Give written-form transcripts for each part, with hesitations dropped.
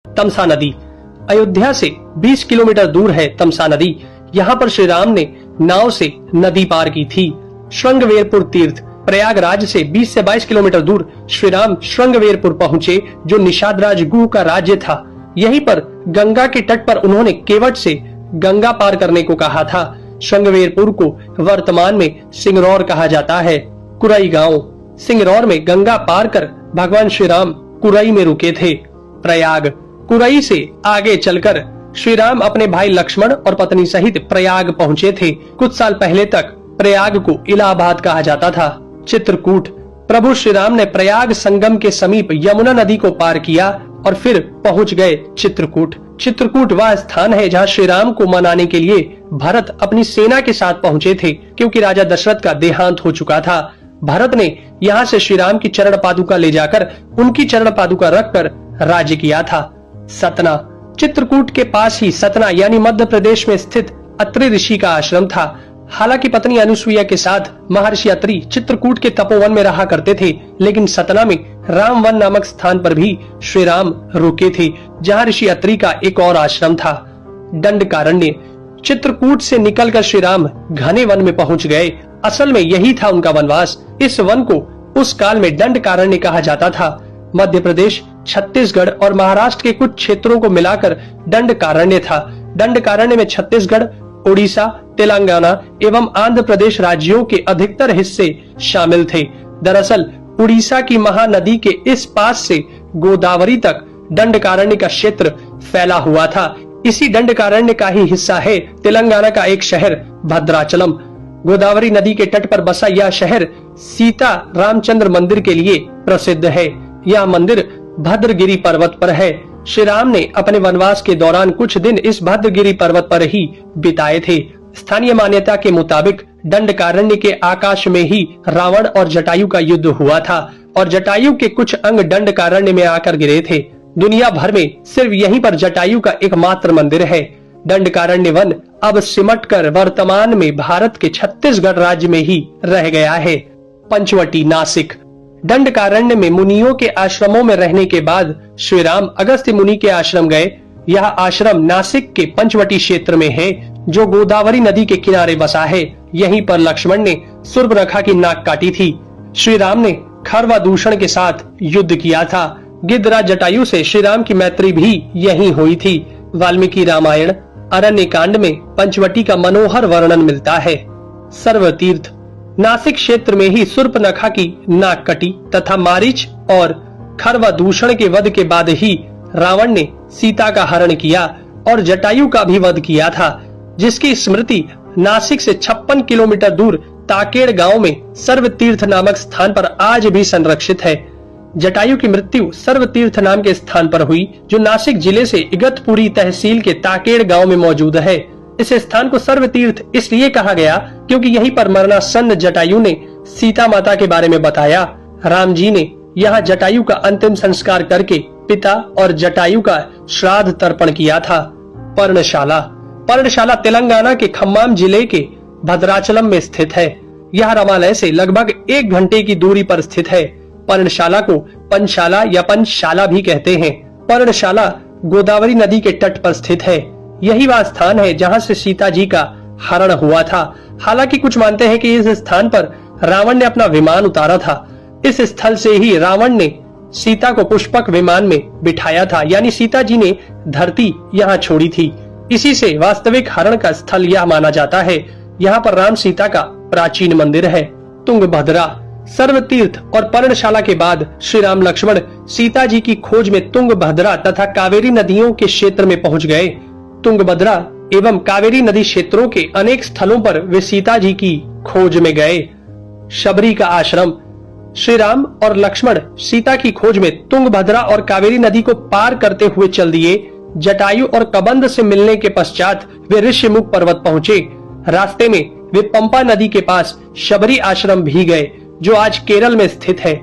तमसा नदी। अयोध्या से 20 किलोमीटर दूर है तमसा नदी। यहाँ पर श्री राम ने नाव से नदी पार की थी। श्रृंगवेरपुर तीर्थ। प्रयागराज से 20 से 22 किलोमीटर दूर श्री राम श्रृंगवेरपुर पहुँचे, जो निषादराज गुह का राज्य था। यहीं पर गंगा के तट पर उन्होंने केवट से गंगा पार करने को कहा था। श्रृंगवेरपुर को वर्तमान में सिंगरौर कहा जाता है। कुरई गांव। सिंगरौर में गंगा पार कर भगवान श्री राम कुरई में रुके थे। प्रयाग। कुरई से आगे चलकर श्री राम अपने भाई लक्ष्मण और पत्नी सहित प्रयाग पहुँचे थे। कुछ साल पहले तक प्रयाग को इलाहाबाद कहा जाता था। चित्रकूट। प्रभु श्री राम ने प्रयाग संगम के समीप यमुना नदी को पार किया और फिर पहुंच गए चित्रकूट। चित्रकूट वह स्थान है जहां श्री राम को मनाने के लिए भरत अपनी सेना के साथ पहुंचे थे, क्योंकि राजा दशरथ का देहांत हो चुका था। भरत ने यहां से श्री राम की चरण पादुका ले जाकर उनकी चरण पादुका रखकर राज्य किया था। सतना। चित्रकूट के पास ही सतना यानी मध्य प्रदेश में स्थित अत्रि ऋषि का आश्रम था। हालांकि पत्नी अनुसुईया के साथ महर्षि अत्रि चित्रकूट के तपोवन में रहा करते थे, लेकिन सतना में रामवन नामक स्थान पर भी श्री राम रुके थे, जहां ऋषि अत्रि का एक और आश्रम था। दंडकारण्य। चित्रकूट से निकलकर श्री राम घने वन में पहुंच गए। असल में यही था उनका वनवास। इस वन को उस काल में दंडकारण्य कहा जाता था। मध्य प्रदेश, छत्तीसगढ़ और महाराष्ट्र के कुछ क्षेत्रों को मिलाकर दंडकारण्य था। दंडकारण्य में छत्तीसगढ़, उड़ीसा, तेलंगाना एवं आंध्र प्रदेश राज्यों के अधिकतर हिस्से शामिल थे। दरअसल उड़ीसा की महानदी के इस पास से गोदावरी तक दंडकारण्य का क्षेत्र फैला हुआ था। इसी दंडकारण्य का ही हिस्सा है तेलंगाना का एक शहर भद्राचलम। गोदावरी नदी के तट पर बसा यह शहर सीता रामचंद्र मंदिर के लिए प्रसिद्ध है। यह मंदिर भद्रगिरी पर्वत पर है। श्री राम ने अपने वनवास के दौरान कुछ दिन इस भद्रगिरी पर्वत पर ही बिताए थे। स्थानीय मान्यता के मुताबिक दंडकारण्य के आकाश में ही रावण और जटायु का युद्ध हुआ था और जटायु के कुछ अंग दंडकारण्य में आकर गिरे थे। दुनिया भर में सिर्फ यहीं पर जटायु का एकमात्र मंदिर है। दंडकारण्य वन अब सिमटकर वर्तमान में भारत के छत्तीसगढ़ राज्य में ही रह गया है। पंचवटी, नासिक। दंडकारण्य में मुनियों के आश्रमों में रहने के बाद श्री राम अगस्त्य मुनि के आश्रम गए। यह आश्रम नासिक के पंचवटी क्षेत्र में है, जो गोदावरी नदी के किनारे बसा है। यहीं पर लक्ष्मण ने सूर्पनखा की नाक काटी थी। श्री राम ने खरवादूषण के साथ युद्ध किया था। गिद्धराज जटायु से श्री राम की मैत्री भी यहीं हुई थी। वाल्मीकि रामायण अरण्य कांड में पंचवटी का मनोहर वर्णन मिलता है। सर्वतीर्थ। नासिक क्षेत्र में ही सूर्पनखा की नाक कटी तथा मारीच और खरवादूषण के वध के बाद ही रावण ने सीता का हरण किया और जटायु का भी वध किया था, जिसकी स्मृति नासिक से 56 किलोमीटर दूर ताकेड़ गांव में सर्वतीर्थ नामक स्थान पर आज भी संरक्षित है। जटायु की मृत्यु सर्वतीर्थ नाम के स्थान पर हुई, जो नासिक जिले से इगतपुरी तहसील के ताकेड़ गांव में मौजूद है। इस स्थान को सर्वतीर्थ इसलिए कहा गया क्योंकि यहीं पर मरणासन्न जटायु ने सीता माता के बारे में बताया। राम जी ने यहाँ जटायु का अंतिम संस्कार करके पिता और जटायु का श्राद्ध तर्पण किया था। पर्णशाला। पर्णशाला तेलंगाना के खम्माम जिले के भद्राचलम में स्थित है। यह रामालय से लगभग 1 घंटे की दूरी पर स्थित है। पर्णशाला को पंचशाला या पंचशाला भी कहते हैं। पर्णशाला गोदावरी नदी के तट पर स्थित है। यही वह स्थान है जहां से सीता जी का हरण हुआ था। हालांकि कुछ मानते हैं कि इस स्थान पर रावण ने अपना विमान उतारा था। इस स्थल से ही रावण ने सीता को पुष्पक विमान में बिठाया था, यानी सीता जी ने धरती यहाँ छोड़ी थी। इसी से वास्तविक हरण का स्थल यह माना जाता है। यहाँ पर राम सीता का प्राचीन मंदिर है। तुंगभद्रा। सर्वतीर्थ और पर्णशाला के बाद श्री राम लक्ष्मण सीता जी की खोज में तुंगभद्रा तथा कावेरी नदियों के क्षेत्र में पहुंच गए। तुंगभद्रा एवं कावेरी नदी क्षेत्रों के अनेक स्थलों पर वे सीता जी की खोज में गए। शबरी का आश्रम। श्री राम और लक्ष्मण सीता की खोज में तुंगभद्रा और कावेरी नदी को पार करते हुए चल दिए। जटायु और कबंध से मिलने के पश्चात वे ऋषिमुख पर्वत पहुंचे। रास्ते में वे पंपा नदी के पास शबरी आश्रम भी गए, जो आज केरल में स्थित है।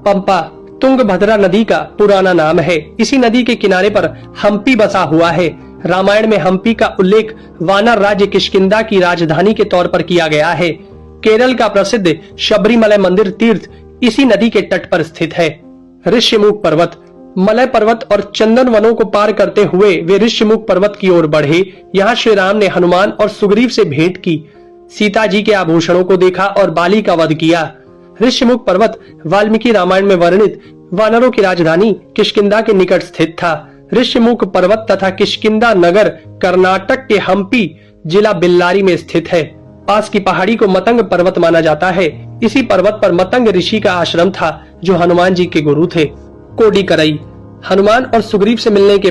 पंपा तुंगभद्रा नदी का पुराना नाम है। इसी नदी के किनारे पर हम्पी बसा हुआ है। रामायण में हम्पी का उल्लेख वानर राज्य किष्किंधा की राजधानी के तौर पर किया गया है। केरल का प्रसिद्ध शबरीमलय मंदिर तीर्थ इसी नदी के तट पर स्थित है। ऋषिमुख पर्वत। मलय पर्वत और चंदन वनों को पार करते हुए वे ऋषिमुख पर्वत की ओर बढ़े। यहाँ श्री राम ने हनुमान और सुग्रीव से भेंट की, सीता जी के आभूषणों को देखा और बाली का वध किया। ऋषिमुख पर्वत वाल्मीकि रामायण में वर्णित वानरों की राजधानी किष्किंधा के निकट स्थित था। ऋषिमुख पर्वत तथा किष्किंधा नगर कर्नाटक के हम्पी जिला बेल्लारी में स्थित है। पास की पहाड़ी को मतंग पर्वत माना जाता है। इसी पर्वत पर मतंग ऋषि का आश्रम था जो हनुमान जी के गुरु थे। कोडिकरई। हनुमान और सुग्रीव से मिलने के